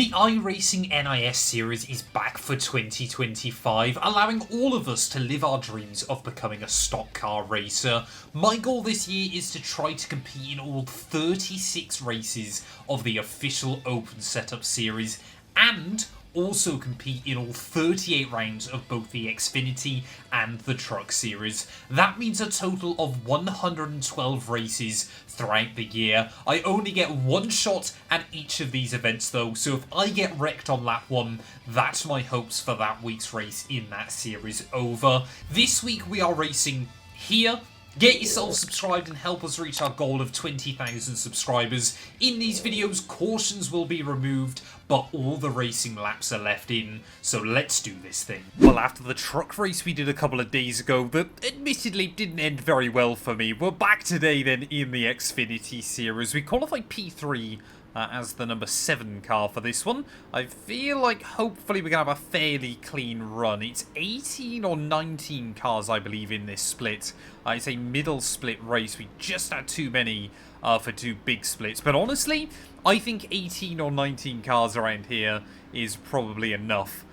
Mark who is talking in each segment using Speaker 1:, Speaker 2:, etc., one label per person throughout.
Speaker 1: The iRacing NIS series is back for 2025, allowing all of us to live our dreams of becoming a stock car racer. My goal this year is to try to compete in all 36 races of the official Open Setup series and also compete in all 38 rounds of both the XFinity and the Truck series. That means a total of 112 races throughout the year. I only get one shot at each of these events though, so if I get wrecked on lap 1, that's my hopes for that week's race in that series over. This week we are racing here. Get yourself subscribed and help us reach our goal of 20,000 subscribers. In these videos, cautions will be removed, but all the racing laps are left in, so let's do this thing. Well, after the truck race we did a couple of days ago that admittedly didn't end very well for me, we're back today then in the XFinity series. We qualified P3 as the number 7 car for this one. I feel like hopefully we're going to have a fairly clean run. It's 18 or 19 cars, I believe, in this split. It's a middle split race. We just had too many for two big splits. But honestly, I think 18 or 19 cars around here is probably enough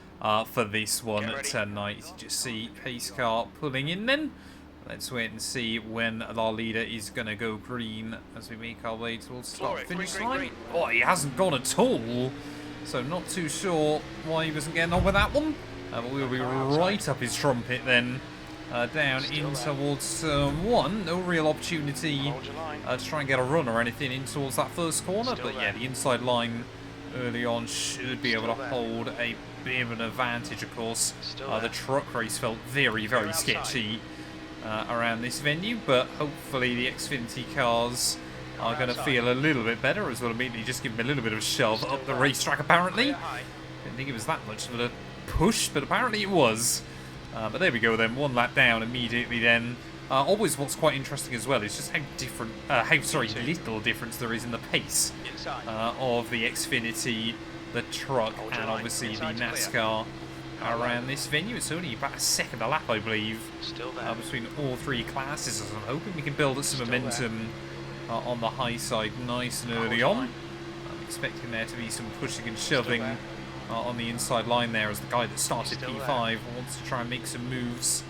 Speaker 1: for this one tonight. You just see pace car pulling in then. Let's wait and see when our leader is going to go green as we make our way towards the start finish line. Oh, he hasn't gone at all. So not too sure why he wasn't getting on with that one. But we'll be right up his trumpet then. Down in towards turn 1. No real opportunity to try and get a run or anything in towards that first corner. But yeah, the inside line early on should be able to hold a bit of an advantage, of course. The truck race felt very, very sketchy around this venue, but hopefully the XFinity cars are going to feel a little bit better as well. Immediately just give them a little bit of a shove up the racetrack apparently. Didn't think it was that much of a push, but apparently it was. But there we go then, one lap down immediately then. Always what's quite interesting as well is just how different, little difference there is in the pace of the XFinity, the truck, and obviously the NASCAR around this venue. It's only about a second a lap, I believe, between all three classes. So I'm hoping we can build up some momentum on the high side nice and early on. I'm expecting there to be some pushing and shoving on the inside line there as the guy that started P5 wants to try and make some moves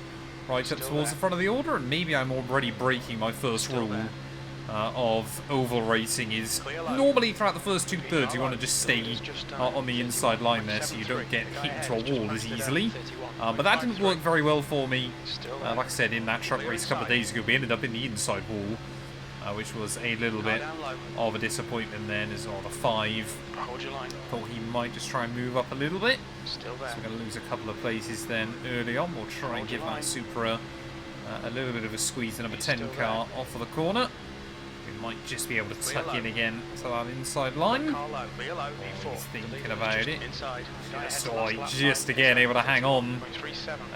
Speaker 1: right up towards the front of the order. And maybe I'm already breaking my first rule of oval racing is normally throughout the first 2/3 you want to just stay on the inside line there so you don't get hit into a wall as easily. But that didn't work very well for me. Like I said, in that truck race a couple of days ago, we ended up in the inside wall, which was a little bit of a disappointment then as well. The 5 thought he might just try and move up a little bit. So we're going to lose a couple of places then early on. We'll try and give that Supra a little bit of a squeeze. The number 10 car off of the corner. We might just be able to tuck in again to that inside line. He's thinking about it. So just again able to hang on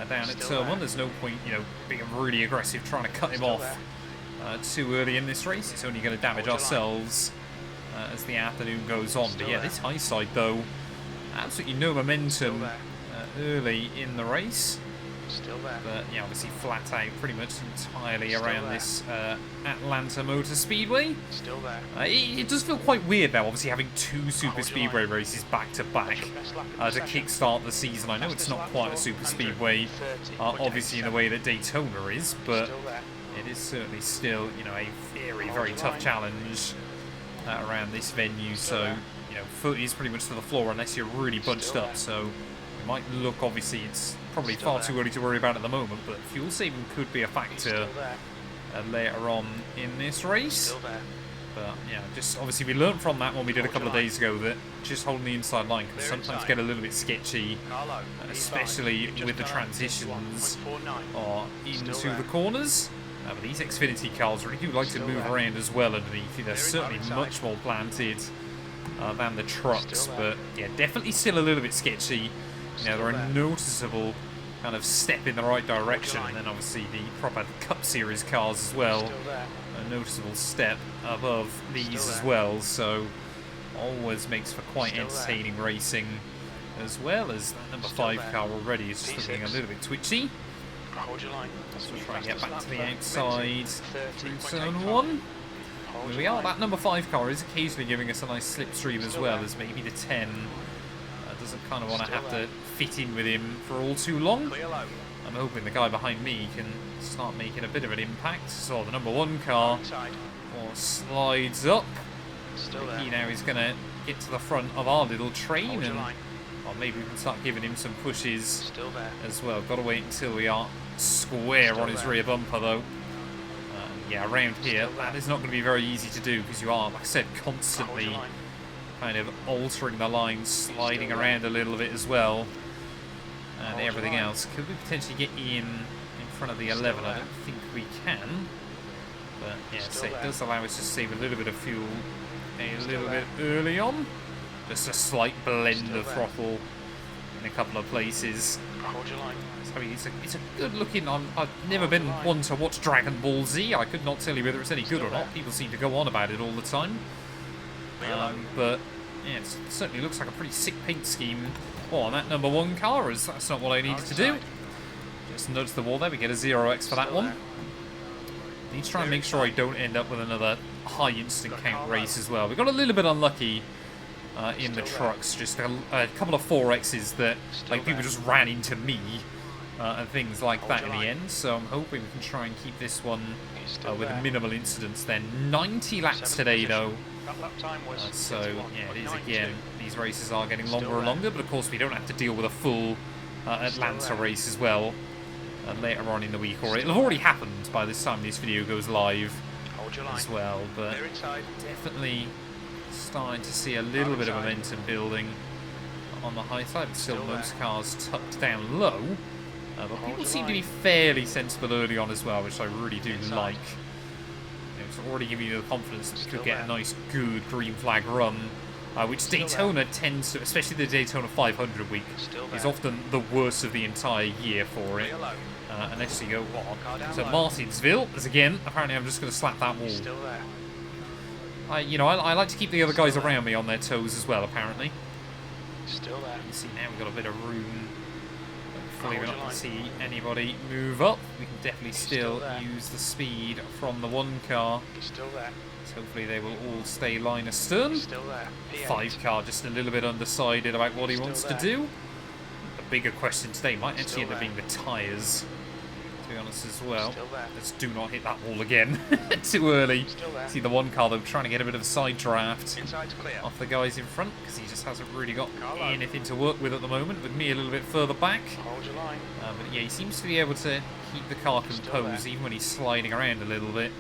Speaker 1: down at turn 1. There's no point, being really aggressive trying to cut him off too early in this race. It's only going to damage ourselves as the afternoon goes on. But yeah, this high side though, absolutely no momentum early in the race. But yeah, obviously flat out pretty much entirely around this Atlanta Motor Speedway. It does feel quite weird now, obviously having 2 Super Speedway races back to back to kickstart the season. I know it's not quite a Super Speedway, obviously in the way that Daytona is, but it is certainly still, a very, very tough challenge around this venue. So, foot is pretty much to the floor unless you're really bunched up. So it might look, obviously, it's probably far too early to worry about at the moment, but fuel saving could be a factor later on in this race. But yeah, just obviously we learned from that one we did a couple of days ago that just holding the inside line can sometimes get a little bit sketchy, especially with the transitions into the corners. But these XFinity cars really do like to move around as well underneath. They're certainly much more planted than the trucks, but yeah, definitely still a little bit sketchy. They're a noticeable kind of step in the right direction, and then obviously the proper Cup Series cars as well, a noticeable step above these as well, so always makes for quite entertaining racing, as well as that number 5 car already is just looking a little bit twitchy. So we'll try and get back to the outside through turn 1. Here we are. That number 5 car is occasionally giving us a nice slipstream as well as maybe the 10 doesn't kind of want to have to fit in with him for all too long. I'm hoping the guy behind me can start making a bit of an impact. So the number 1 car slides up. He now is going to get to the front of our little train, and maybe we can start giving him some pushes as well. Got to wait until we are square on his rear bumper though. Yeah, around here, that is not going to be very easy to do because you are, like I said, constantly kind of altering the line, sliding around a little bit as well, and everything else. Could we potentially get in front of the 11? I don't think we can, but yeah, so it does allow us to save a little bit of fuel a little bit early on. Just a slight blend of throttle in a couple of places. So it's a good looking. I've never been one to watch Dragon Ball Z. I could not tell you whether it's any good or not. People seem to go on about it all the time. But yeah, it certainly looks like a pretty sick paint scheme on that number 1 car. That's not what I needed to do. Just nudge the wall there. We get a 0x for that one. Need to try and make sure I don't end up with another high instant count race as well. We got a little bit unlucky in the trucks. Just a couple of 4x's that like people just ran into me. And things like that in the end, so I'm hoping we can try and keep this one with minimal incidents then. 90 laps today though, so yeah, it is again, these races are getting longer and longer, but of course we don't have to deal with a full Atlanta race as well later on in the week, or it'll have already happened by this time this video goes live as well, but definitely starting to see a little bit of momentum building on the high side, but still most cars tucked down low. But people seem to be fairly sensible early on as well, which I really do like. It's already giving you the confidence that we could get a nice, good green flag run, which Daytona tends to, especially the Daytona 500 week, is often the worst of the entire year for it. Unless you go on to Martinsville, as again, apparently I'm just going to slap that wall. I like to keep the other guys around me on their toes as well, apparently. You can see now we've got a bit of room. Hopefully we're not going to see anybody move up. We can definitely still use the speed from the 1 car. So hopefully they will all stay line astern. 5 car just a little bit undecided about what he wants to do. The bigger question today might actually end up being the tyres, to be honest as well. Let's do not hit that wall again. Too early. See the 1 car though trying to get a bit of a side draft off the guys in front because he just hasn't really got anything to work with at the moment, with me a little bit further back. But yeah, he seems to be able to keep the car composed even when he's sliding around a little bit.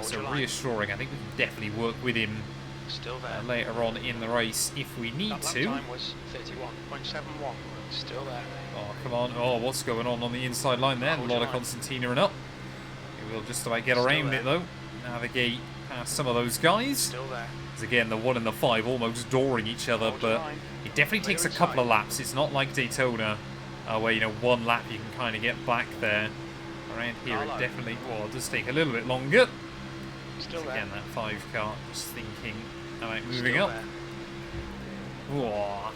Speaker 1: So reassuring. I think we can definitely work with him later on in the race if we need to. Oh, come on. Oh, what's going on the inside line there? A lot of Constantina and up. We'll just about get around it though. Navigate past some of those guys. Because again, the 1 and the 5 almost dooring each other, but it definitely takes a couple of laps. It's not like Daytona, where, 1 lap you can kind of get back there. Around here, it definitely, it does take a little bit longer. Again, that 5 car, just thinking about moving up. Oh,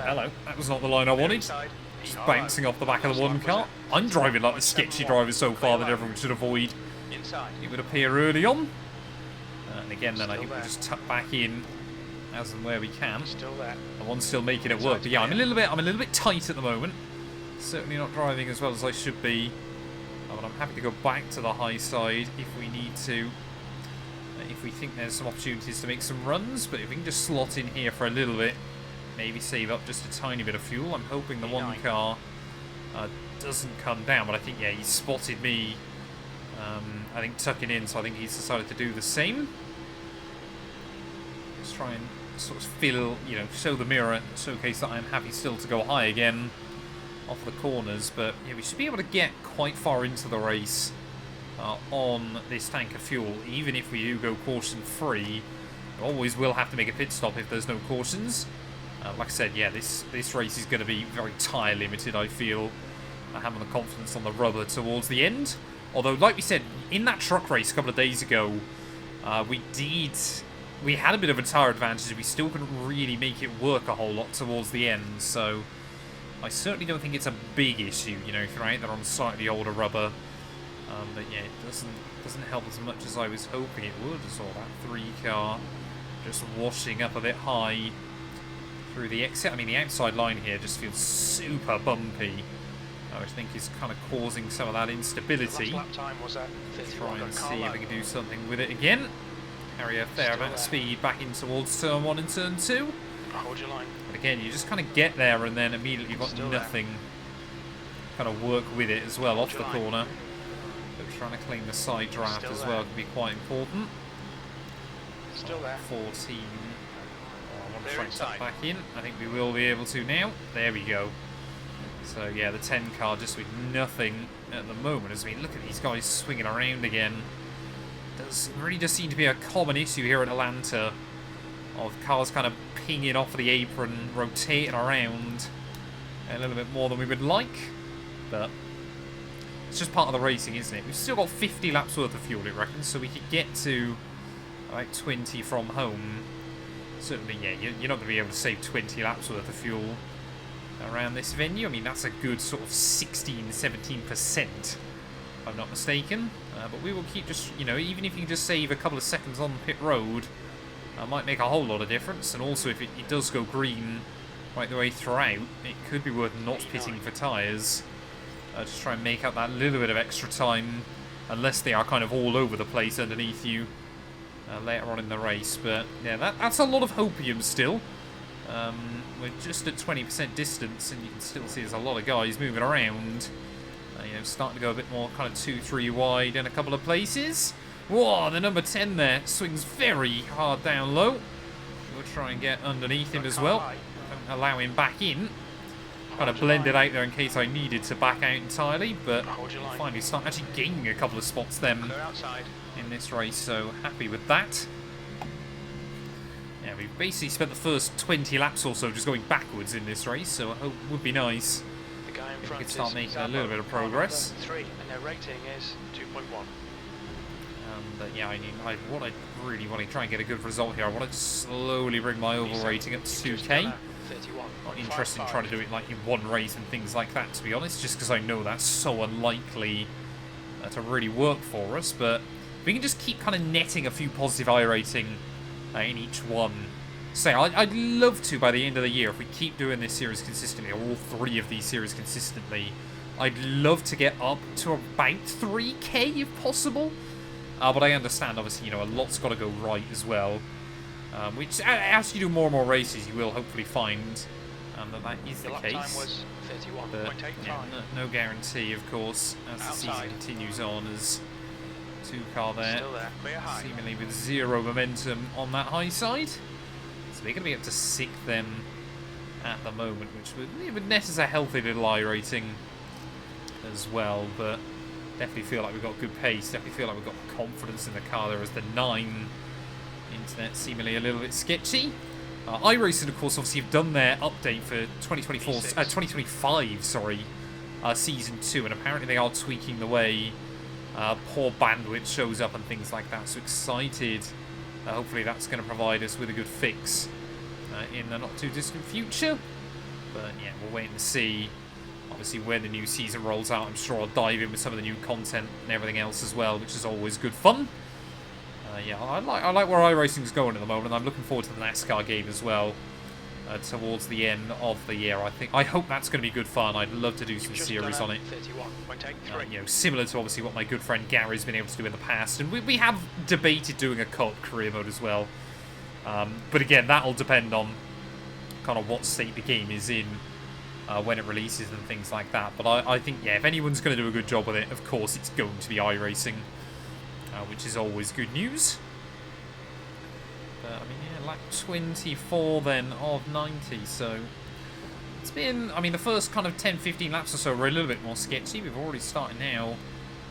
Speaker 1: hello. That was not the line I wanted. Just bouncing off the back of the 1 car. I'm driving like the sketchy driver so far that everyone should avoid. It would appear early on. And again, then I think we'll just tuck back in as and where we can. The 1's still making it work. But yeah, I'm a little bit tight at the moment. Certainly not driving as well as I should be. But I'm happy to go back to the high side if we need to. If we think there's some opportunities to make some runs. But if we can just slot in here for a little bit, maybe save up just a tiny bit of fuel. I'm hoping the 1 car doesn't come down. But I think, yeah, he spotted me, I think, tucking in. So I think he's decided to do the same. Just try and sort of fill, show the mirror, showcase that I'm happy still to go high again off the corners. But yeah, we should be able to get quite far into the race on this tank of fuel, even if we do go caution free. We always will have to make a pit stop if there's no cautions. Like I said, yeah, this race is going to be very tyre limited, I feel. I have the confidence on the rubber towards the end. Although, like we said, in that truck race a couple of days ago, we had a bit of a tyre advantage. We still couldn't really make it work a whole lot towards the end. So I certainly don't think it's a big issue, if you're out there on slightly older rubber. But yeah, it doesn't help as much as I was hoping it would. I saw that 3 car just washing up a bit high. through the exit. I mean, the outside line here just feels super bumpy, which I think is kind of causing some of that instability.
Speaker 2: Lap time was at 51.
Speaker 1: Try and see if we can do something with it again. Carry a fair amount of speed back in towards turn 1 and turn 2.
Speaker 2: Hold your line.
Speaker 1: But again, you just kind of get there and then immediately you've got nothing. Kind of work with it as well off the corner. But trying to claim the side draft as well can be quite important.
Speaker 2: Still there.
Speaker 1: 14. I want to try and tuck back in. I think we will be able to now. There we go. So yeah, the 10 car just with nothing at the moment. As we look at these guys swinging around again. Does really just seem to be a common issue here at Atlanta of cars kind of pinging off the apron, rotating around a little bit more than we would like. But it's just part of the racing, isn't it? We've still got 50 laps worth of fuel, I reckon, so we could get to about 20 from home. Certainly, yeah, you're not going to be able to save 20 laps worth of fuel around this venue. I mean, that's a good sort of 16-17%, if I'm not mistaken. But we will keep just, you know, even if you can just save a couple of seconds on pit road, might make a whole lot of difference. And also, if it does go green right the way throughout, it could be worth not pitting for tyres. Just try and make up that little bit of extra time, unless they are kind of all over the place underneath you later on in the race. But yeah, that's a lot of hopium still. We're just at 20% distance, and you can still see there's a lot of guys moving around. You know, starting to go a bit more kind of 2-3 wide in a couple of places. Whoa, the number 10 there swings very hard down low. We'll try and get underneath him as well. Don't allow him back in. Kind of blended out there in case I needed to back out entirely, but finally start actually gaining a couple of spots then in this race, so happy with that. Yeah, we've basically spent the first 20 laps or so just going backwards in this race, so I hope it would be nice if we could start making a little bit of progress.
Speaker 2: 3, and their rating is 2.1.
Speaker 1: But yeah, I really want to try and get a good result here. I want to slowly bring my overall rating up to 2k. Not interested in trying to do it like in one race and things like that, to be honest, just because I know that's so unlikely to really work for us. But we can just keep kind of netting a few positive iRating in each one. So I'd love to, by the end of the year, if we keep doing this series consistently, or all 3 of these series consistently, I'd love to get up to about 3k if possible. But I understand, obviously, you know, a lot's got to go right as well. Which, as you do more and more races, you will hopefully find that is the case.
Speaker 2: Time was 31.85.
Speaker 1: But yeah, no guarantee, of course, as the season continues on, as 2 car there, seemingly with 0 momentum on that high side. So we're going to be up to 6th then at the moment, which would net as a healthy little iRating as well, but definitely feel like we've got good pace, definitely feel like we've got confidence in the car there as the 9. Internet seemingly a little bit sketchy. iRacing, of course, obviously have done their update for 2025, sorry, Season 2, and apparently they are tweaking the way poor bandwidth shows up and things like that, so excited. Hopefully that's going to provide us with a good fix in the not-too-distant future. But yeah, we'll wait and see. Obviously, when the new season rolls out, I'm sure I'll dive in with some of the new content and everything else as well, which is always good fun. Yeah, I like where iRacing's going at the moment. I'm looking forward to the NASCAR game as well towards the end of the year. I hope that's going to be good fun. I'd love to do some series on it. You know, similar to obviously what my good friend Gary's been able to do in the past, and we have debated doing a co-op career mode as well. But again, that'll depend on kind of what state the game is in when it releases and things like that. But I think, yeah, if anyone's going to do a good job with it, of course it's going to be iRacing. Which is always good news. But, I mean, yeah, lap 24 then of 90, so it's been, I mean, the first kind of 10-15 laps or so were a little bit more sketchy. We've already started now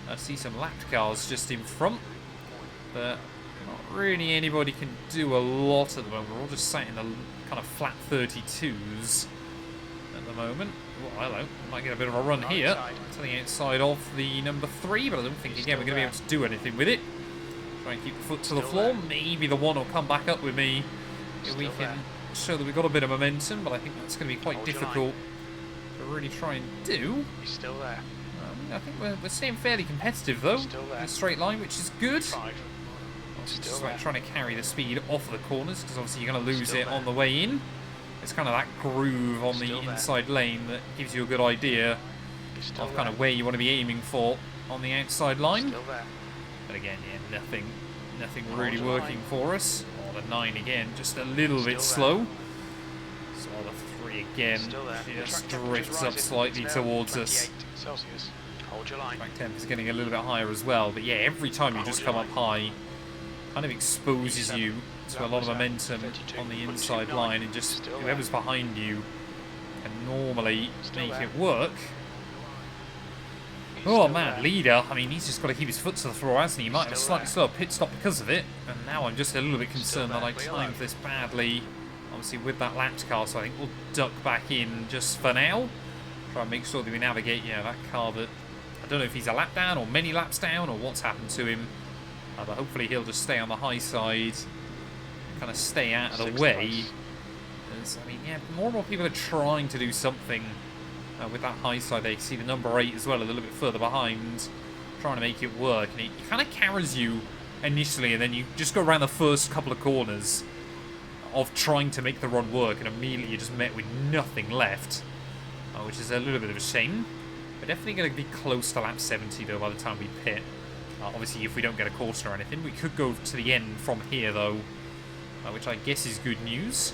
Speaker 1: to see some lapped cars just in front, but not really anybody can do a lot at the moment. We're all just sat in the kind of flat 32s at the moment. Oh, hello. Might get a bit of a run here to the outside of the number 3, but I don't think, again, we're going to be able to do anything with it. Try and keep the foot to the floor. Maybe the 1 will come back up with me if we can show that we've got a bit of momentum, but I think that's going to be quite difficult to really try and do.
Speaker 2: He's still there.
Speaker 1: I think we're staying fairly competitive, though, in a straight line, which is good. Just like trying to carry the speed off the corners, because obviously you're going to lose it on the way in.
Speaker 3: It's kind of that groove on the inside lane that gives you a good idea of kind of where you want to be aiming for on the outside line.
Speaker 2: Still there.
Speaker 3: But again, yeah, nothing really working for us. Oh, the 9 again, just a little bit slow. So the 3 again just drifts up slightly towards us.
Speaker 2: Celsius. Hold your line.
Speaker 3: Track temp is getting a little bit higher as well. But yeah, every time you just come up high, kind of exposes you to a lot of momentum on the inside line, and just whoever's behind you can normally make it work. Oh man, leader, I mean, he's just got to keep his foot to the floor, hasn't he? He might have a slightly slower pit stop because of it, and now I'm just a little bit concerned that I timed this badly, obviously with that lapped car, so I think we'll duck back in just for now. Try and make sure that we navigate, yeah, that car that, I don't know if he's a lap down or many laps down or what's happened to him, but hopefully he'll just stay on the high side, kind of stay out of the way. I mean, yeah, more and more people are trying to do something with that high side. They see the number 8 as well, a little bit further behind, trying to make it work. And it kind of carries you initially, and then you just go around the first couple of corners of trying to make the run work, and immediately you're just met with nothing left, which is a little bit of a shame. We're definitely going to be close to lap 70 though by the time we pit. Obviously, if we don't get a caution or anything, we could go to the end from here though, which I guess is good news.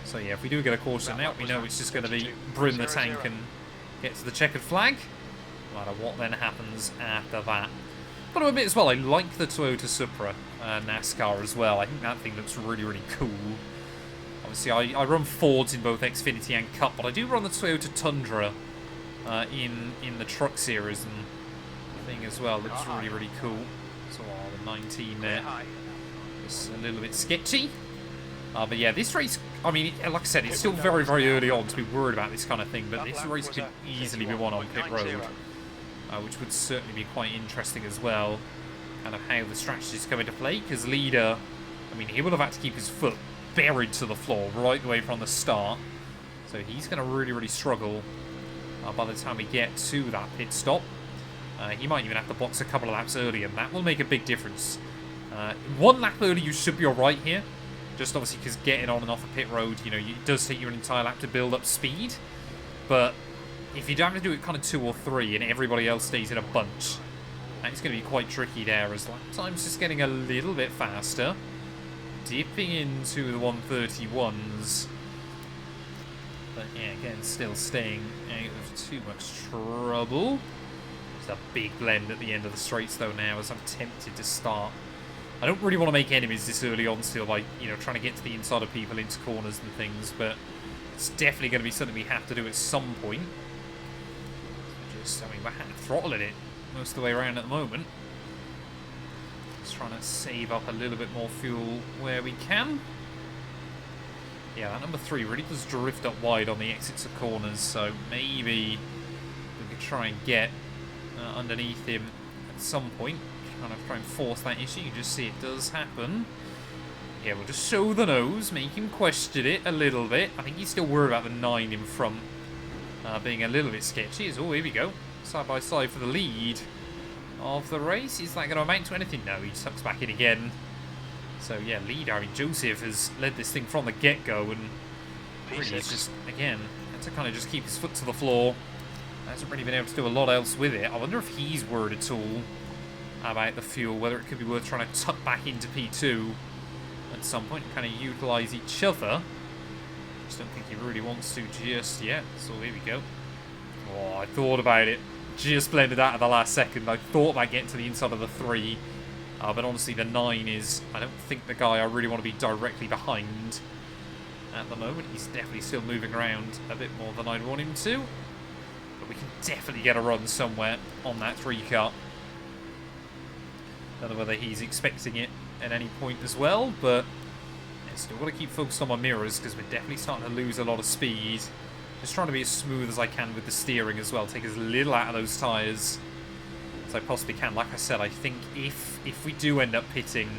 Speaker 3: So yeah, if we do get a caution out, we know it's just going to be brim the tank and get to the checkered flag, no matter what then happens after that. Got to admit as well, I like the Toyota Supra NASCAR as well. I think that thing looks really, really cool. Obviously, I run Fords in both XFinity and Cup, but I do run the Toyota Tundra in the truck series, and the thing as well looks really, really cool. So the 19 there is a little bit sketchy. But yeah, this race, I mean, like I said, it's still very, very early on to be worried about this kind of thing, but this race could easily be won on pit road, which would certainly be quite interesting as well, kind of how the strategies come into play, because leader, I mean, he would have had to keep his foot buried to the floor right the way from the start, so he's going to really, really struggle by the time we get to that pit stop. He might even have to box a couple of laps early, and that will make a big difference. 1 lap early, you should be alright here. Just obviously because getting on and off a pit road, you know, it does take you an entire lap to build up speed. But if you don't have to do it kind of 2 or 3 and everybody else stays in a bunch, it's going to be quite tricky there, as lap time's just getting a little bit faster. Dipping into the 131s. But yeah, again, still staying out of too much trouble. There's a big blend at the end of the straights though now, as I'm tempted to start. I don't really want to make enemies this early on still by, you know, trying to get to the inside of people into corners and things, but it's definitely going to be something we have to do at some point. Just, I mean, we're hand throttling it most of the way around at the moment. Just trying to save up a little bit more fuel where we can. Yeah, that number 3 really does drift up wide on the exits of corners, so maybe we could try and get underneath him at some point. Kind of try and force that issue. You just see it does happen. Yeah, we'll just show the nose, make him question it a little bit. I think he's still worried about the 9 in front being a little bit sketchy. Oh, here we go. Side by side for the lead of the race. Is that going to amount to anything? No, he tucks back in again. So yeah, leader. I mean, Joseph has led this thing from the get-go, and really he's just, again, had to kind of just keep his foot to the floor. Hasn't really been able to do a lot else with it. I wonder if he's worried at all about the fuel, whether it could be worth trying to tuck back into P2 at some point and kind of utilise each other. Just don't think he really wants to just yet, so here we go. Oh, I thought about it. Just blended out at the last second. I thought about getting to the inside of the 3, but honestly the 9 is, I don't think, the guy I really want to be directly behind at the moment. He's definitely still moving around a bit more than I'd want him to, but we can definitely get a run somewhere on that 3 car. Don't know whether he's expecting it at any point as well, but yeah, still got to keep focused on my mirrors because we're definitely starting to lose a lot of speed. Just trying to be as smooth as I can with the steering as well, take as little out of those tyres as I possibly can. Like I said, I think if we do end up pitting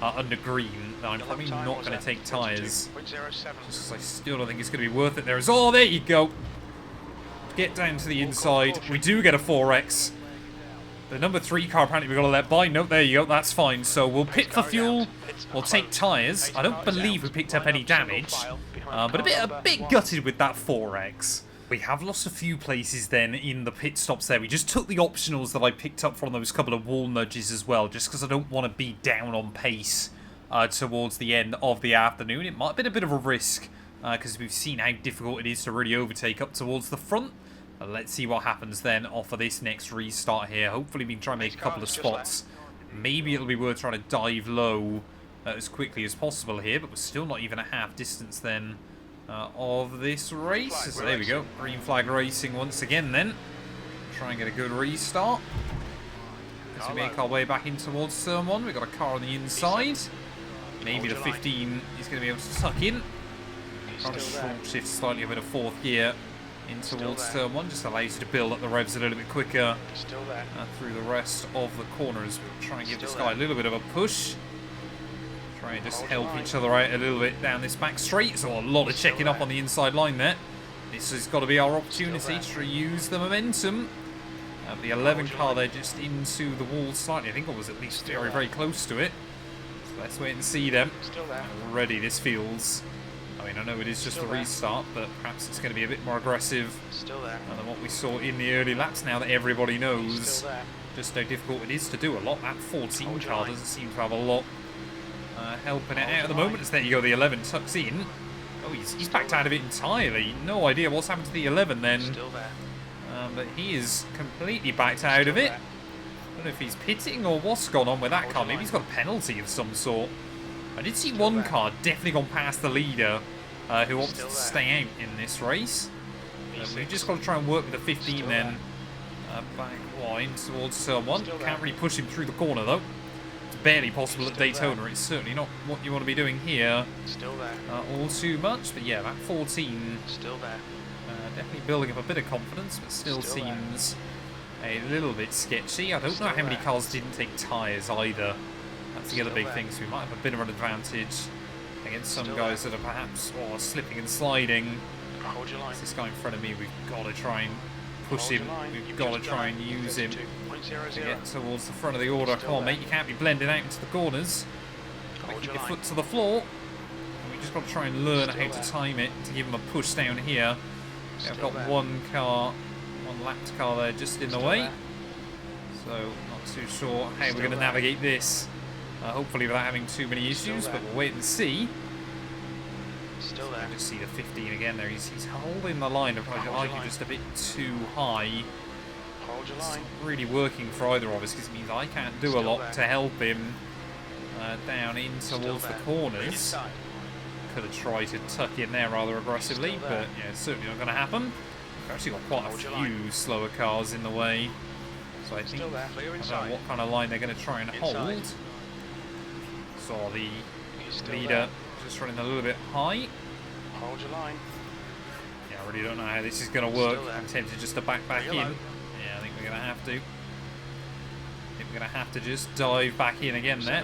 Speaker 3: under green, then I'm probably not going to take tyres, just because I still don't think it's going to be worth it. Oh, there you go. Get down to the inside. We do get a 4X. The number 3 car apparently we've got to let by. Nope, there you go, that's fine. So we'll pit for fuel, we'll take tyres. I don't believe we picked up any damage, but a bit gutted with that 4X. We have lost a few places then in the pit stops there. We just took the optionals that I picked up from those couple of wall nudges as well, just because I don't want to be down on pace towards the end of the afternoon. It might have been a bit of a risk, because we've seen how difficult it is to really overtake up towards the front. Let's see what happens then off of this next restart here. Hopefully we can try and make a couple of spots. Maybe it'll be worth trying to dive low as quickly as possible here, but we're still not even a half distance then of this race. So there we go. Green flag racing once again then. Try and get a good restart. As we make our way back in towards turn 1, we've got a car on the inside. Maybe the 15 is going to be able to tuck in. Trying to short shift slightly over to 4th gear in towards turn 1, just allows you to build up the revs a little bit quicker through the rest of the corners. But try and give this guy a little bit of a push. Try and just help each other out a little bit down this back straight. So a lot of checking up on the inside line there. This has got to be our opportunity to use the momentum. The 11 car there just into the wall slightly. I think it was at least very, very close to it. So let's wait and see them. Already this feels... I mean, I know it is just a restart, but perhaps it's going to be a bit more aggressive than what we saw in the early laps now that everybody knows just how difficult it is to do a lot. That 14 car doesn't seem to have a lot helping it out at the moment. As there you go, the 11 tucks in. Oh, he's backed out of it entirely. No idea what's happened to the 11 then. But he is completely backed out of it. I don't know if he's pitting or what's gone on with that car. Maybe he's got a penalty of some sort. I did see one car definitely gone past the leader who opted to stay out in this race. We've just got to try and work with the 15 then. Back wide towards turn 1. Can't really push him through the corner though. It's barely possible at Daytona. It's certainly not what you want to be doing here all too much. But yeah, that 14 definitely building up a bit of confidence, but still seems a little bit sketchy. I don't know how many cars didn't take tyres either. That's the other big thing, so we might have a bit of an advantage against some guys that are perhaps slipping and sliding. This guy in front of me, we've got to try and push him. We've got to try and use him to get towards the front of the order. Come on, mate, you can't be blending out into the corners. Keep your foot to the floor. We've just got to try and learn how to time it to give him a push down here. I've got one lapped car there just in the way. So, not too sure how we're going to navigate this. Hopefully without having too many issues, but we'll wait and see. Still there. Just see the 15 again there. He's holding the line. I like it just a bit too high. It's not really working for either of us because it means I can't do a lot to help him down in towards the corners. Could have tried to tuck in there rather aggressively, but yeah, it's certainly not going to happen. We've actually got quite a few slower cars in the way. So I think, I don't know what kind of line they're going to try and hold. Saw the leader just running a little bit high.
Speaker 2: Hold your line.
Speaker 3: Yeah, I really don't know how this is going to work. I'm tempted just to back in. Yeah, I think we're going to have to. I think we're going to have to just dive back in again there.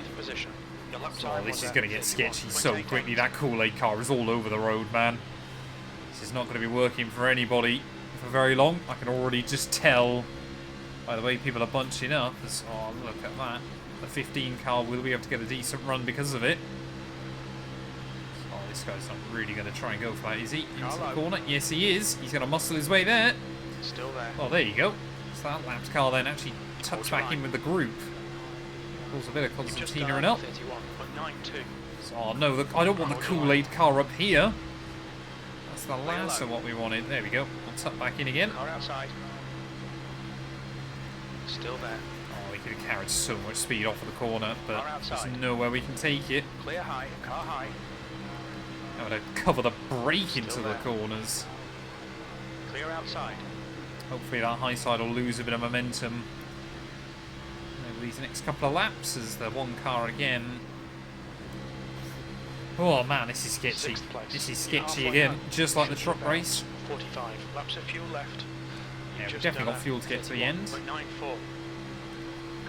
Speaker 3: Oh, this is going to get sketchy so quickly. That Kool-Aid car is all over the road, man. This is not going to be working for anybody for very long. I can already just tell by the way people are bunching up. Oh, look at that. The 15 car will be able to get a decent run because of it. Oh, this guy's not really going to try and go for that, is he? Into the corner? Yes, he is. He's going to muscle his way there.
Speaker 2: Still there.
Speaker 3: Oh, there you go. So that lapped car then actually tucks back in with the group. Pulls a bit of concertina and up. Oh no, I don't want the Kool-Aid car up here. That's the last of what we wanted. There we go. We'll tuck back in again.
Speaker 2: Car outside. Still there.
Speaker 3: Oh, we could have carried so much speed off of the corner, but there's nowhere we can take it.
Speaker 2: Clear high, car high.
Speaker 3: I'm going to cover the brake into the corners.
Speaker 2: Clear outside.
Speaker 3: Hopefully that high side will lose a bit of momentum over these next couple of laps as the one car again. Oh man, this is sketchy. This is sketchy again, just like the truck race.
Speaker 2: 45 laps of fuel left.
Speaker 3: Yeah, we've definitely got fuel to get to the end.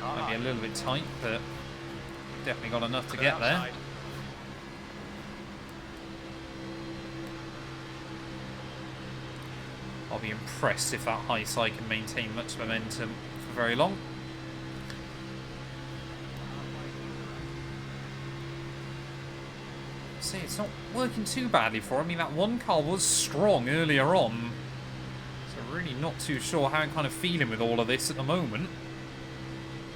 Speaker 3: Might be a little bit tight, but definitely got enough to get there. I'll be impressed if that high side can maintain much momentum for very long. it's not working too badly for him. I mean, that one car was strong earlier on. So really not too sure how I'm kind of feeling with all of this at the moment.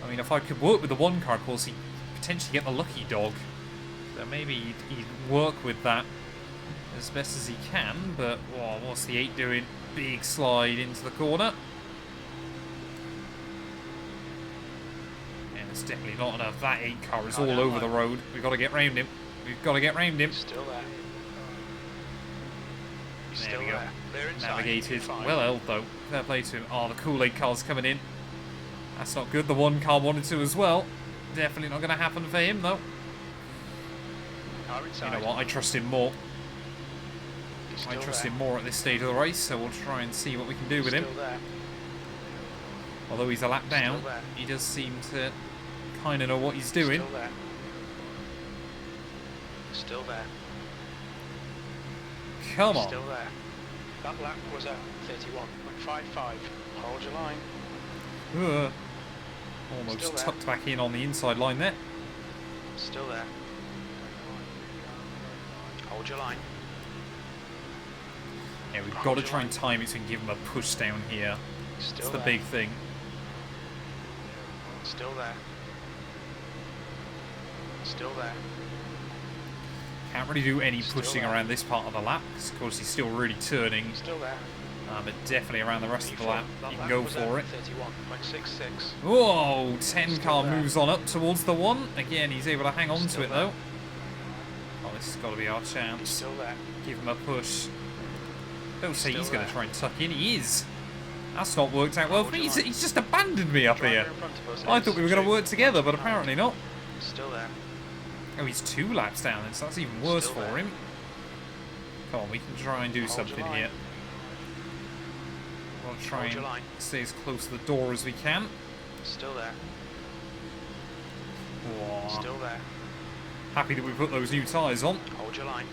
Speaker 3: I mean, if I could work with the one car, of course, he'd potentially get the lucky dog. So maybe he'd work with that as best as he can. But, whoa, what's the 8 doing? Big slide into the corner. And it's definitely not enough. That 8 car is all over the road. We've got to get round him. We've got to get round him.
Speaker 2: Still there.
Speaker 3: There we go.
Speaker 2: Clear inside.
Speaker 3: Navigated. Well held, though. Fair play to him. Oh, the Kool-Aid car's coming in. That's not good. The one car wanted to as well. Definitely not going to happen for him, though.
Speaker 2: Car inside.
Speaker 3: You know what? I trust him more. I trust him more at this stage of the race, so we'll try and see what we can do with him. Although he's a lap down, he does seem to kind of know what he's doing.
Speaker 2: Still there. Still there.
Speaker 3: Come on.
Speaker 2: Still there. That lap was at 31.55. Hold your line.
Speaker 3: Almost tucked back in on the inside line there.
Speaker 2: Still there. Hold your line.
Speaker 3: Yeah, we've got to try and time it so we can give him a push down here. That's the big thing.
Speaker 2: Still there. Still there.
Speaker 3: Can't really do any pushing around this part of the lap because, of course, he's still really turning.
Speaker 2: Still there.
Speaker 3: But definitely around the rest of the lap, you can go for it.
Speaker 2: 31.66.
Speaker 3: Whoa, 10 car moves on up towards the 1. Again, he's able to hang on to it, though. Oh, this has got to be our chance.
Speaker 2: Still there.
Speaker 3: Give him a push. Don't say he's going to try and tuck in. He is. That's not worked out well for me. He's just abandoned me up here. I thought we were going to work together, but apparently not.
Speaker 2: Still there.
Speaker 3: Oh, he's 2 laps down, so that's even worse for him. Come on, we can try and do something here. We'll try and stay as close to the door as we can.
Speaker 2: Still there.
Speaker 3: Whoa.
Speaker 2: Still there.
Speaker 3: Happy that we put those new tyres on.
Speaker 2: Hold your line.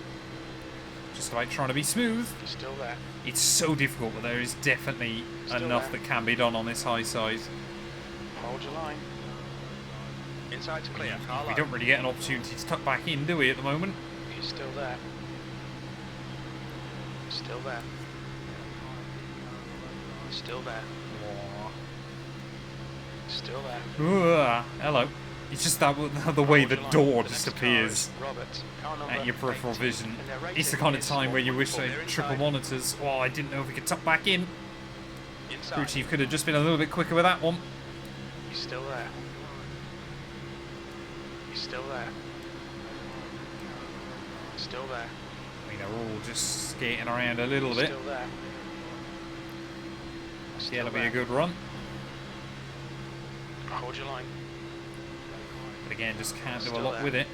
Speaker 3: Just about trying to be smooth.
Speaker 2: Still there.
Speaker 3: It's so difficult, but there is definitely enough that can be done on this high side.
Speaker 2: Hold your line. Inside's clear.
Speaker 3: We don't really get an opportunity to tuck back in, do we, at the moment?
Speaker 2: He's still there. Still there. Still there. Still there.
Speaker 3: Hello. It's just that the way the door just appears at your peripheral vision. It's the kind of time where you wish they had triple monitors. Oh, I didn't know if we could tuck back in. Crew Chief could have just been a little bit quicker with that one.
Speaker 2: He's still there. He's still there. Still there.
Speaker 3: I mean, they're all just skating around a little bit.
Speaker 2: Still there.
Speaker 3: Yeah, it'll be a good run.
Speaker 2: Hold your line.
Speaker 3: But again, just can't do a lot with it.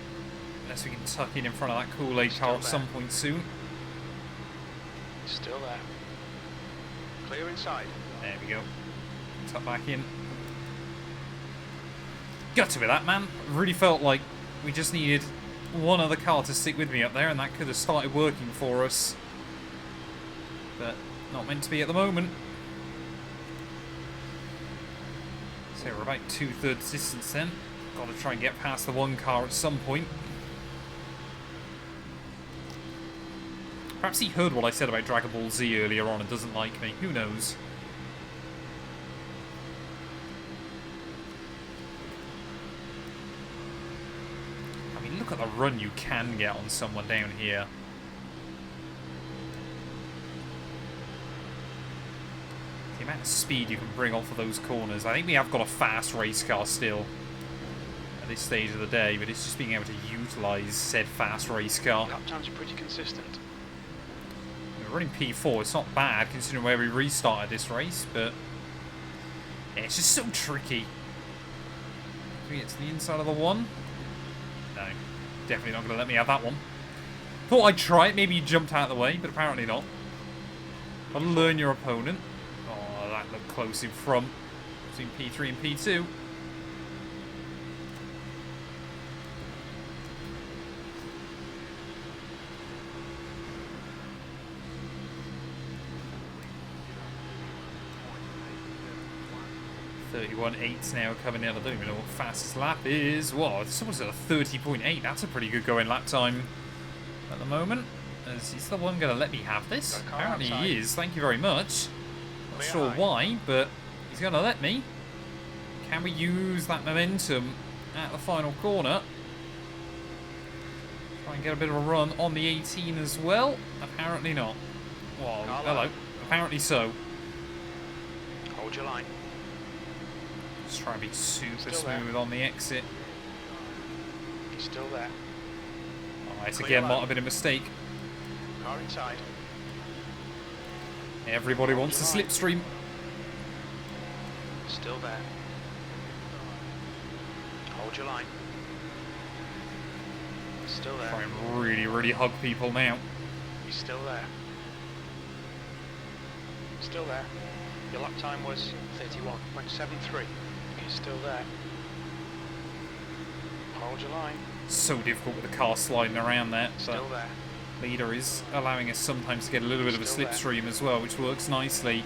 Speaker 3: Unless we can tuck in front of that Kool-Aid car at some point soon.
Speaker 2: Still there. Clear inside.
Speaker 3: There we go. Tuck back in. Got to be that, man. Really felt like we just needed one other car to stick with me up there, and that could have started working for us. But not meant to be at the moment. So we're about 2/3 distance then. Got to try and get past the one car at some point. Perhaps he heard what I said about Dragon Ball Z earlier on and doesn't like me. Who knows? I mean, look at the run you can get on someone down here. The amount of speed you can bring off of those corners. I think we have got a fast race car still at this stage of the day, but it's just being able to utilise said fast race car.
Speaker 2: Lap times are pretty consistent.
Speaker 3: We're running P4. It's not bad considering where we restarted this race, but yeah, it's just so tricky. Do we get to the inside of the 1? No, definitely not going to let me have that one. Thought I'd try it. Maybe you jumped out of the way, but apparently not. Got to learn your opponent. Oh, that looked close in front between P3 and P2. .8's now coming in. I don't even know what fastest lap is. Whoa, someone's at a 30.8. That's a pretty good going lap time. at the moment. Is he the one going to let me have this? Apparently he is. Thank you very much. Not sure why, but he's going to let me. Can we use that momentum at the final corner? Try and get a bit of a run on the 18 as well. Apparently not. Well, hello. Apparently so.
Speaker 2: Hold your line.
Speaker 3: Just try and be super smooth on the exit.
Speaker 2: He's still there.
Speaker 3: Alright, again, might have been a mistake.
Speaker 2: Car inside.
Speaker 3: Everybody wants a slipstream.
Speaker 2: Still there. Hold your line. Still there.
Speaker 3: Try and really, really hug people now.
Speaker 2: He's still there. Still there. Your lap time was 31. Went 7.3. He's still there. Hold your line.
Speaker 3: So difficult with the car sliding around there.
Speaker 2: Still there.
Speaker 3: Leader is allowing us sometimes to get a little bit of a slipstream as well, which works nicely.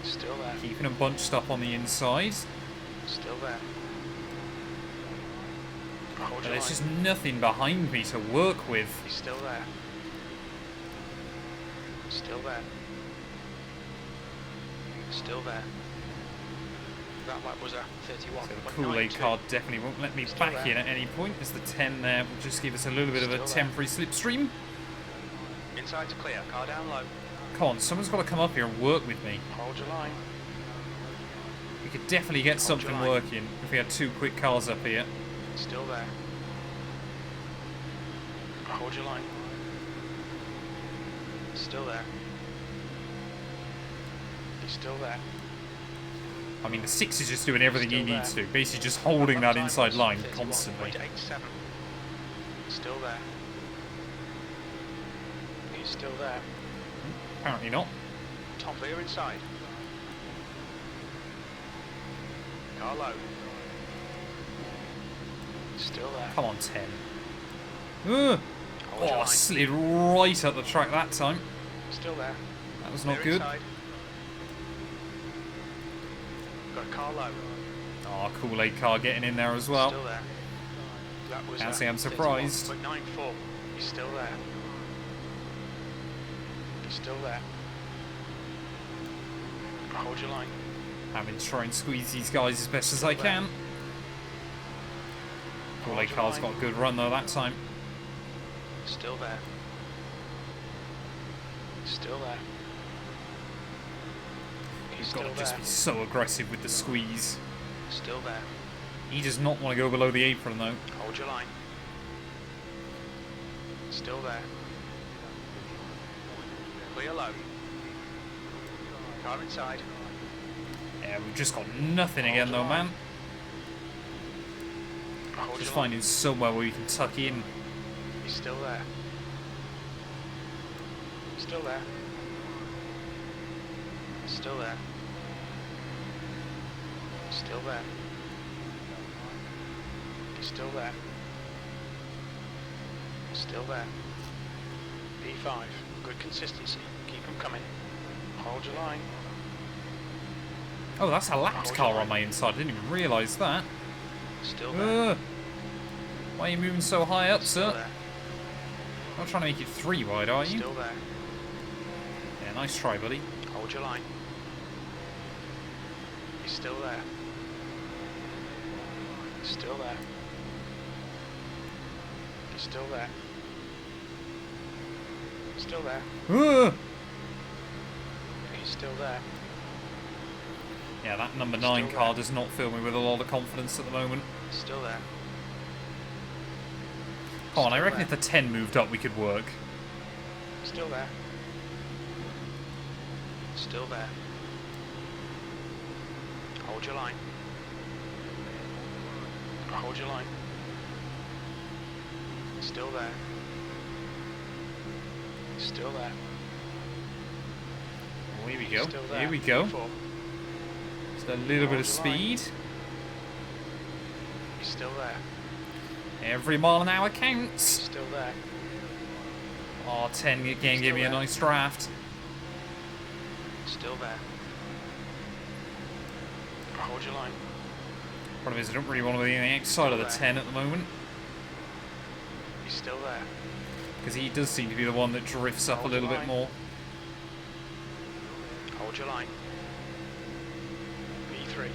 Speaker 2: Still there.
Speaker 3: Keeping them bunched up on the inside.
Speaker 2: Still there. Hold
Speaker 3: But
Speaker 2: your
Speaker 3: there's
Speaker 2: line.
Speaker 3: just nothing behind me to work with.
Speaker 2: He's still there. Still there. Still there. That lap was a 31.
Speaker 3: So the Kool-Aid card definitely won't let me back in at any point, as the 10 there will just give us a little bit of a temporary slipstream.
Speaker 2: Inside to clear. Car down low.
Speaker 3: Come on, someone's got to come up here and work with me.
Speaker 2: Hold your line.
Speaker 3: We could definitely get something working if we had 2 quick cars up here.
Speaker 2: Still there. Hold your line. Still there. He's still there.
Speaker 3: I mean, the 6 is just doing everything he needs to, basically just holding that inside line constantly.
Speaker 2: 87. Still there. He's still there.
Speaker 3: Apparently not.
Speaker 2: Tom, clear inside. Car low. Still there.
Speaker 3: Come on, 10. Oh, I slid right up the track that time.
Speaker 2: Still there.
Speaker 3: That was not
Speaker 2: Clear
Speaker 3: good.
Speaker 2: inside. Got a car low.
Speaker 3: Oh, Kool-Aid car getting in there as well.
Speaker 2: Still there. That was
Speaker 3: Can't say I'm surprised.
Speaker 2: 9.4. He's still there. He's still there. Hold your line.
Speaker 3: Having to try and squeeze these guys as best as I can. Kool-Aid car's got a good run though that time.
Speaker 2: Still there. Still there. He's
Speaker 3: Got
Speaker 2: still
Speaker 3: to just
Speaker 2: there.
Speaker 3: be so aggressive with the squeeze.
Speaker 2: Still there.
Speaker 3: He does not want to go below the apron though.
Speaker 2: Hold your line. Still there. Clear low. Car inside.
Speaker 3: Yeah, we've just got nothing again though, man.
Speaker 2: Hold
Speaker 3: Just
Speaker 2: your line.
Speaker 3: finding somewhere where you can tuck in.
Speaker 2: He's still there. Still there. Still there. Still there. He's still there. Still there. P5. Good consistency. Keep him coming. Hold your line.
Speaker 3: Oh, that's a lapped car on my inside. I didn't even realise that.
Speaker 2: Still there.
Speaker 3: Why are you moving so high up,
Speaker 2: Still
Speaker 3: sir?
Speaker 2: there.
Speaker 3: Not trying to make it 3 wide, are you?
Speaker 2: Still there.
Speaker 3: Yeah, nice try, buddy.
Speaker 2: Hold your line. He's still there. Still there. He's still there. Still there. He's still there.
Speaker 3: Yeah, that number 9 car does not fill me with a lot of confidence at the moment.
Speaker 2: Still there.
Speaker 3: Come on, I reckon if the 10 moved up, we could work.
Speaker 2: Still there. Still there. Hold your line. Hold your line. Still there. Still there.
Speaker 3: Oh, here we go.
Speaker 2: Still there.
Speaker 3: Here we go.
Speaker 2: Four.
Speaker 3: Just a little bit of
Speaker 2: Hold your line.
Speaker 3: speed.
Speaker 2: He's still there.
Speaker 3: Every mile an hour counts.
Speaker 2: Still there.
Speaker 3: Oh, 10 again,
Speaker 2: Still
Speaker 3: give me a
Speaker 2: there.
Speaker 3: nice draft.
Speaker 2: Still there. Hold your line.
Speaker 3: Problem is, I don't really want to be on the outside of the
Speaker 2: Still
Speaker 3: 10 at the moment.
Speaker 2: He's still there.
Speaker 3: because he does seem to be the one that drifts up a little bit more.
Speaker 2: Hold your line. P3.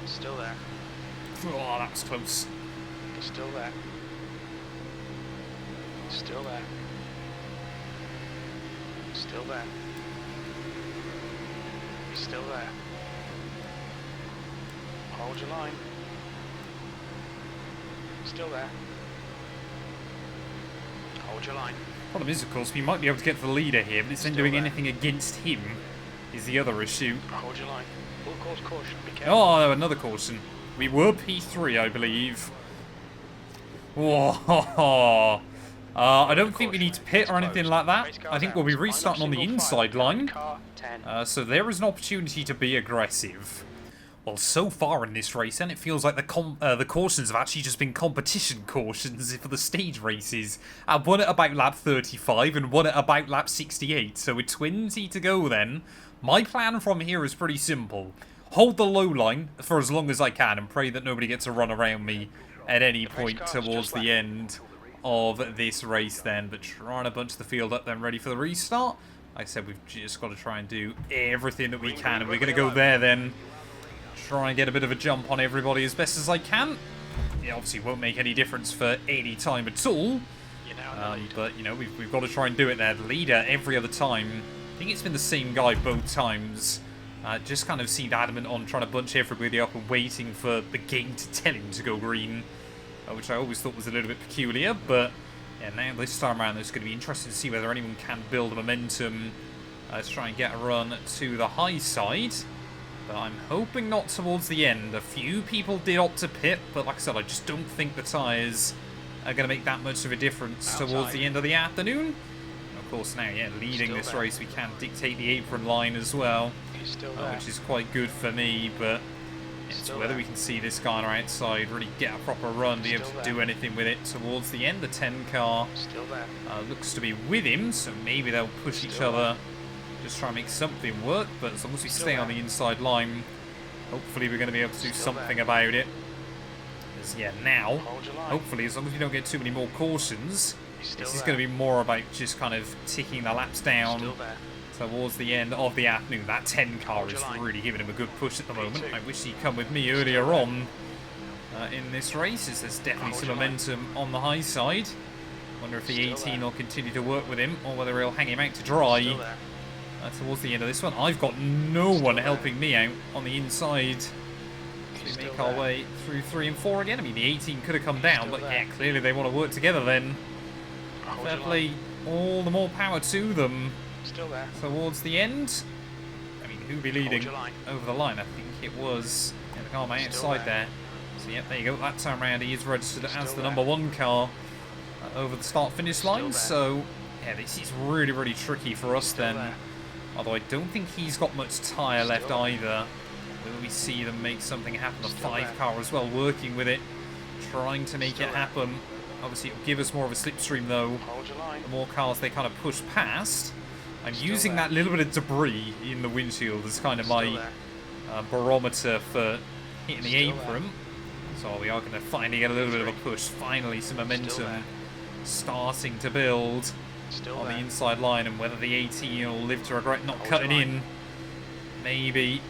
Speaker 2: Still there.
Speaker 3: Oh, that was close.
Speaker 2: Still there. Still there. Still there. Still there. Hold your line. Still there. Hold your line.
Speaker 3: Problem is, of course, we might be able to get to the leader here, but it's then doing anything against him is the other issue.
Speaker 2: Hold your line. Full course caution. Be careful.
Speaker 3: Oh, no, another caution. We were P3, I believe. Whoa. I don't think we need to pit or anything like that. I think we'll be restarting on the inside line. So there is an opportunity to be aggressive. Well, so far in this race, and it feels like the cautions have actually just been competition cautions for the stage races. One at about lap 35 and one at about lap 68. So with 20 to go then, my plan from here is pretty simple. Hold the low line for as long as I can and pray that nobody gets a run around me at any point towards the end of this race then. But trying to bunch the field up then ready for the restart. Like I said, we've just got to try and do everything that we can. And we're going to go there then. Try and get a bit of a jump on everybody as best as I can. It obviously won't make any difference for any time at all. But, you know, we've got to try and do it there. The leader every other time. I think it's been the same guy both times. Just kind of seemed adamant on trying to bunch everybody up and waiting for the game to tell him to go green. Which I always thought was a little bit peculiar. But, yeah, now this time around it's going to be interesting to see whether anyone can build momentum. Let's try and get a run to the high side. But I'm hoping not towards the end. A few people did opt to pit, but like I said, I just don't think the tyres are going to make that much of a difference towards the end of the afternoon. And of course now, yeah, leading this race, we can dictate the apron line as well, which is quite good for me, but it's whether we can see this guy on our outside really get a proper run, be able to do anything with it towards the end. The 10 car looks to be with him, so maybe they'll push each other. Just try and make something work, but as long as we stay on the inside line, hopefully we're going to be able to do something about it. Because, yeah, now, hopefully, as long as we don't get too many more cautions, this is going to be more about just kind of ticking the laps down towards the end of the afternoon. That 10 car is really giving him a good push at the moment. I wish he'd come with me earlier on in this race, as there's definitely some momentum on the high side. Wonder if the 18 will continue to work with him, or whether he'll hang him out to dry. Towards the end of this one, I've got no one helping me out on the inside. We make our way through 3 and 4 again. I mean, the 18 could have come down, but yeah, clearly they want to work together then. Fair play, all the more power to them. Towards the end, I mean, who'd be leading over the line? I think it was the car on my outside there. So yeah, there you go. That time round, he is registered as the number 1 car over the start-finish line. So yeah, this is really, really tricky for us then. Although I don't think he's got much tyre left either. Will we see them make something happen? The 5 car as well, working with it, trying to make it happen. Obviously, it'll give us more of a slipstream though. The more cars they kind of push past. I'm using that little bit of debris in the windshield as kind of my barometer for hitting the apron. So we are going to finally get a little bit of a push. Finally, some momentum starting to build on the inside line, and whether the 18 will live to regret not cutting in. Maybe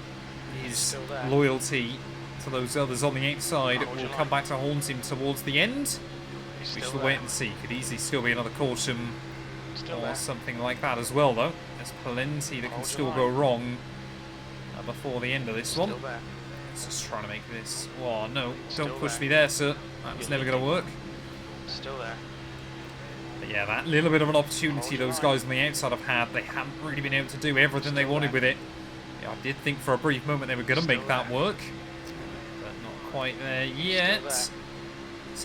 Speaker 3: his loyalty to those others on the outside will come back to haunt him towards the end. We shall wait and see. Could easily still be another caution or something like that as well, though. There's plenty that can still go wrong before the end of this one. Let's just try to make this. Oh no, don't push me there, sir. That was never going to work.
Speaker 2: Still there.
Speaker 3: But yeah, that little bit of an opportunity those guys on the outside have had, they haven't really been able to do everything they wanted with it. Yeah, I did think for a brief moment they were going to make that work, but not quite there yet. Let's,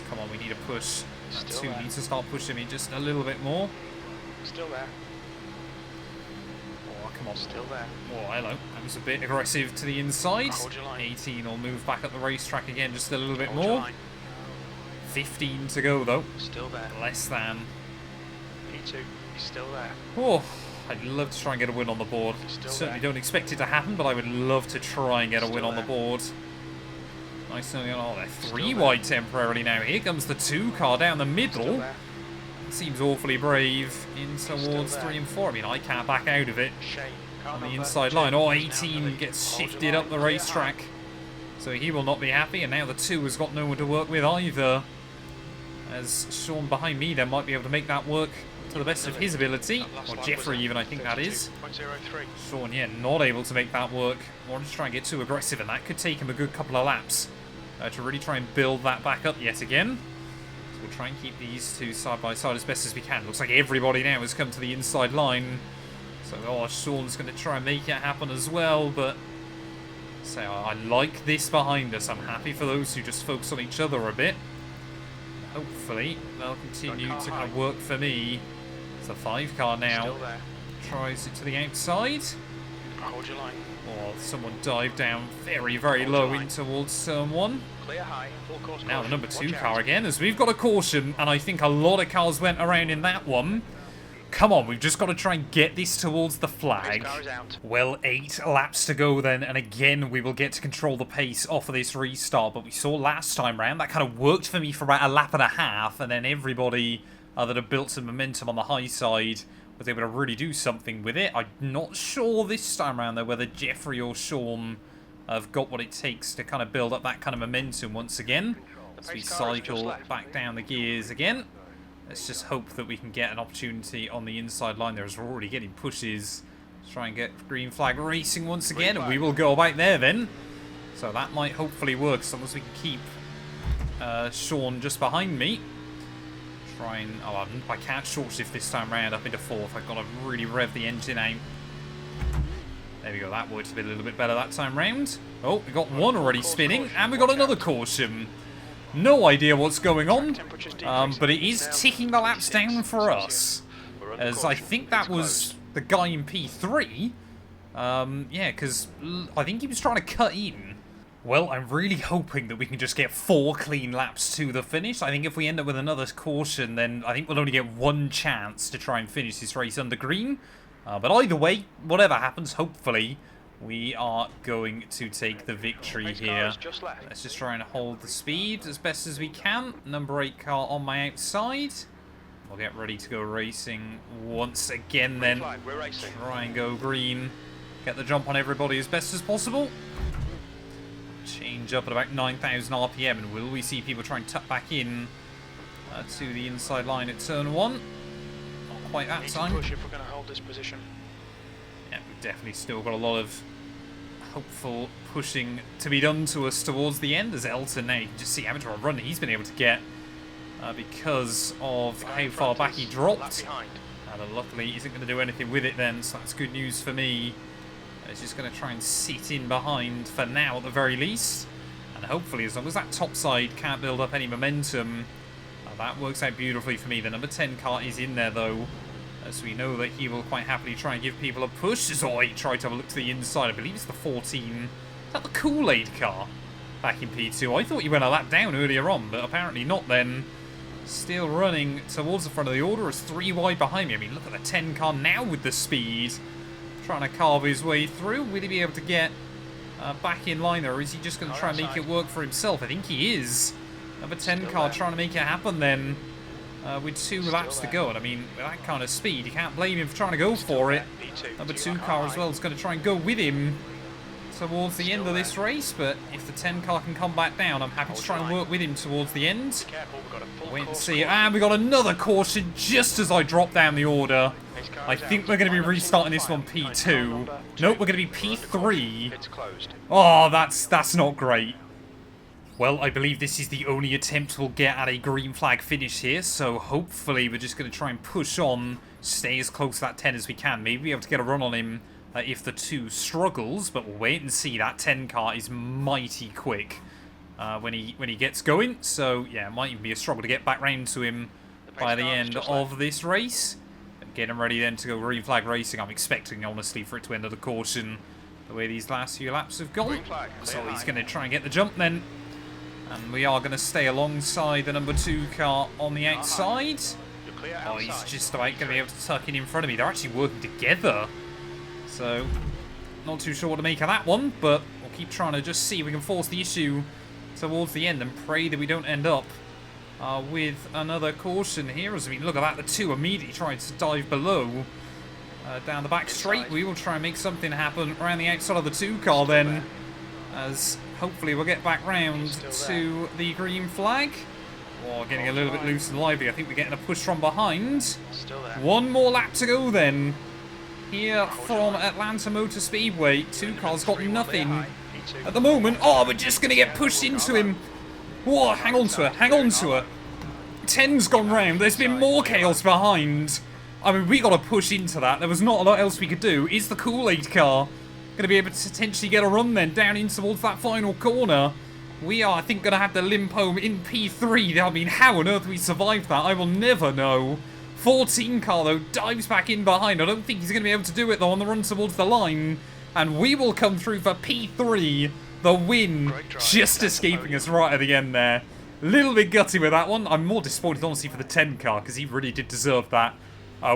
Speaker 3: come on, we need a push. That 2 needs to start pushing me just a little bit more.
Speaker 2: Still there.
Speaker 3: Oh, come on.
Speaker 2: Still there.
Speaker 3: Oh, hello. That was a bit aggressive to the inside. 18 will move back up the racetrack again just a little bit more. 15 to go, though.
Speaker 2: Still there.
Speaker 3: Less than.
Speaker 2: P2, he's still there.
Speaker 3: Oh, I'd love to try and get a win on the board. Certainly don't expect it to happen, but I would love to try and get a win on the board. Nice. Oh, they're 3 wide temporarily now. Here comes the 2 car down the middle. seems awfully brave in towards 3 and 4. I mean, I can't back out of it on the inside line. Oh, 18 gets shifted up the racetrack. So he will not be happy, and now the 2 has got no one to work with either. As Sean behind me then might be able to make that work to the best of his ability. Or Jeffrey even, I think that is. Sean, yeah, not able to make that work. Wanted to try and get too aggressive, and that could take him a good couple of laps to really try and build that back up yet again. So we'll try and keep these 2 side by side as best as we can. Looks like everybody now has come to the inside line. So, oh, Sean's going to try and make it happen as well, but... So I like this behind us. I'm happy for those who just focus on each other a bit. Hopefully, they'll continue to kind of work for me. It's a 5 car now. Tries it to the outside.
Speaker 2: Hold your line.
Speaker 3: Oh, someone dived down very, very low in towards turn 1.
Speaker 2: Clear high, full course.
Speaker 3: Now the number 2 car again, as we've got a caution, and I think a lot of cars went around in that one. Come on, we've just got to try and get this towards the flag. Well, 8 laps to go then, and again we will get to control the pace off of this restart. But we saw last time round, that kind of worked for me for about a lap and a half, and then everybody that had built some momentum on the high side was able to really do something with it. I'm not sure this time around though whether Jeffrey or Sean have got what it takes to kind of build up that kind of momentum once again. As we cycle back down the gears again. Let's just hope that we can get an opportunity on the inside line there, as we're already getting pushes. Let's try and get green flag racing once again, and we will go back there then. So that might hopefully work, as long as we can keep Sean just behind me. Try and... Oh, I can't short shift this time round up into 4th. I've got to really rev the engine out. There we go, that worked a little bit better that time round. Oh, we got one already spinning, and we got another caution. No idea what's going on, but it is ticking the laps down for us. As I think that was the guy in P3. Yeah, because I think he was trying to cut in. Well, I'm really hoping that we can just get 4 clean laps to the finish. I think if we end up with another caution, then I think we'll only get 1 chance to try and finish this race under green. But either way, whatever happens, hopefully we are going to take the victory here. Let's just try and hold the speed as best as we can. Number 8 car on my outside. We'll get ready to go racing once again then. Try and go green. Get the jump on everybody as best as possible. Change up at about 9,000 RPM, and will we see people try and tuck back in to the inside line at turn 1? Not quite that time.
Speaker 2: Push if we're going to hold this position.
Speaker 3: Yeah, we've definitely still got a lot of hopeful pushing to be done to us towards the end, as Elton now, you can just see how much of a run he's been able to get because of how far back he dropped. And luckily isn't going to do anything with it then, so that's good news for me. He's just going to try and sit in behind for now at the very least. And hopefully, as long as that top side can't build up any momentum, that works out beautifully for me. The number 10 car is in there though, as we know that he will quite happily try and give people a push. Oh, he tried to have a look to the inside. I believe it's the 14. Is that the Kool-Aid car back in P2? I thought he went a lap down earlier on, but apparently not then. Still running towards the front of the order as 3 wide behind me. I mean, look at the 10 car now with the speed. Trying to carve his way through. Will he be able to get back in line, or is he just going to try and make it work for himself? I think he is. Number 10 car trying to make it happen then. With 2 laps to go. And I mean, with that kind of speed, you can't blame him for trying to go for it. Number 2 car as well is going to try and go with him towards the end of this race. But if the 10 car can come back down, I'm happy to try and work with him towards the end. Wait and see. And we got another caution just as I drop down the order. I think we're going to be restarting this one P2. Nope, we're going to be P3. Oh, that's not great. Well, I believe this is the only attempt we'll get at a green flag finish here, so hopefully we're just going to try and push on, stay as close to that 10 as we can. Maybe be able to get a run on him if the 2 struggles, but we'll wait and see. That 10 car is mighty quick when he gets going, so yeah, it might even be a struggle to get back round to him by the end of this race. Get him ready then to go green flag racing. I'm expecting, honestly, for it to end at a caution the way these last few laps have gone. So he's going to try and get the jump then. And we are going to stay alongside the number 2 car on the outside. Oh, he's just about going to be able to tuck in front of me. They're actually working together. So, not too sure what to make of that one, but we'll keep trying to just see if we can force the issue towards the end and pray that we don't end up with another caution here. As we look at that, the two immediately trying to dive below. Down the back straight, we will try and make something happen around the outside of the 2 car then. As hopefully we'll get back round to the green flag. Oh, getting a little bit loose and lively. I think we're getting a push from behind. One more lap to go then. Here from Atlanta Motor Speedway. 2 cars got nothing at the moment. Oh, we're just going to get pushed into him. Whoa, hang on to her, hang on to her. 10's gone round. There's been more chaos behind. I mean, we got to push into that. There was not a lot else we could do. Is the Kool-Aid car going to be able to potentially get a run then down in towards that final corner? We are, I think, going to have to limp home in P3. I mean, how on earth we survived that, I will never know. 14 car, though, dives back in behind. I don't think he's going to be able to do it, though, on the run towards the line. And we will come through for P3. The win just escaping us right at the end there. Little bit gutty with that one. I'm more disappointed, honestly, for the 10 car, because he really did deserve that.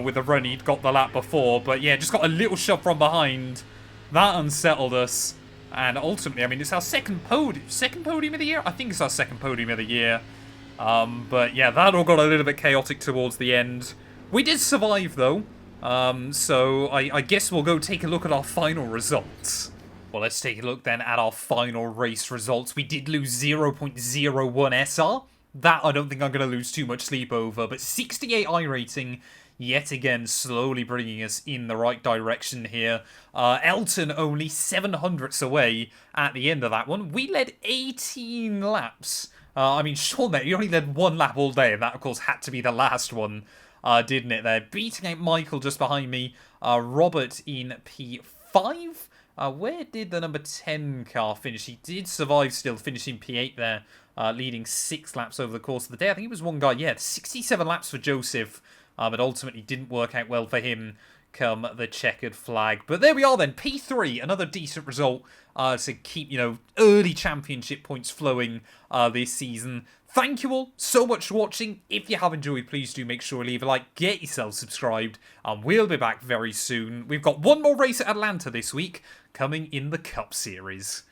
Speaker 3: With the run he'd got the lap before. But yeah, just got a little shove from behind. That unsettled us. And ultimately, I mean, it's our second podium of the year? I think it's our second podium of the year. But yeah, that all got a little bit chaotic towards the end. We did survive, though. So I guess we'll go take a look at our final results. Well, let's take a look then at our final race results. We did lose 0.01 SR. That I don't think I'm going to lose too much sleep over. But 68 iRacing, yet again, slowly bringing us in the right direction here. Elton only 700ths away at the end of that one. We led 18 laps. I mean, sure, mate, you only led 1 lap all day, and that, of course, had to be the last one, didn't it, there? Beating out Michael just behind me. Robert in P5. Where did the number 10 car finish? He did survive still, finishing P8 there, leading 6 laps over the course of the day. I think it was one guy, yeah, 67 laps for Joseph. But ultimately didn't work out well for him come the checkered flag. But there we are then, P3, another decent result to keep, you know, early championship points flowing this season. Thank you all so much for watching. If you have enjoyed, please do make sure to leave a like, get yourself subscribed, and we'll be back very soon. We've got one more race at Atlanta this week, coming in the Cup Series.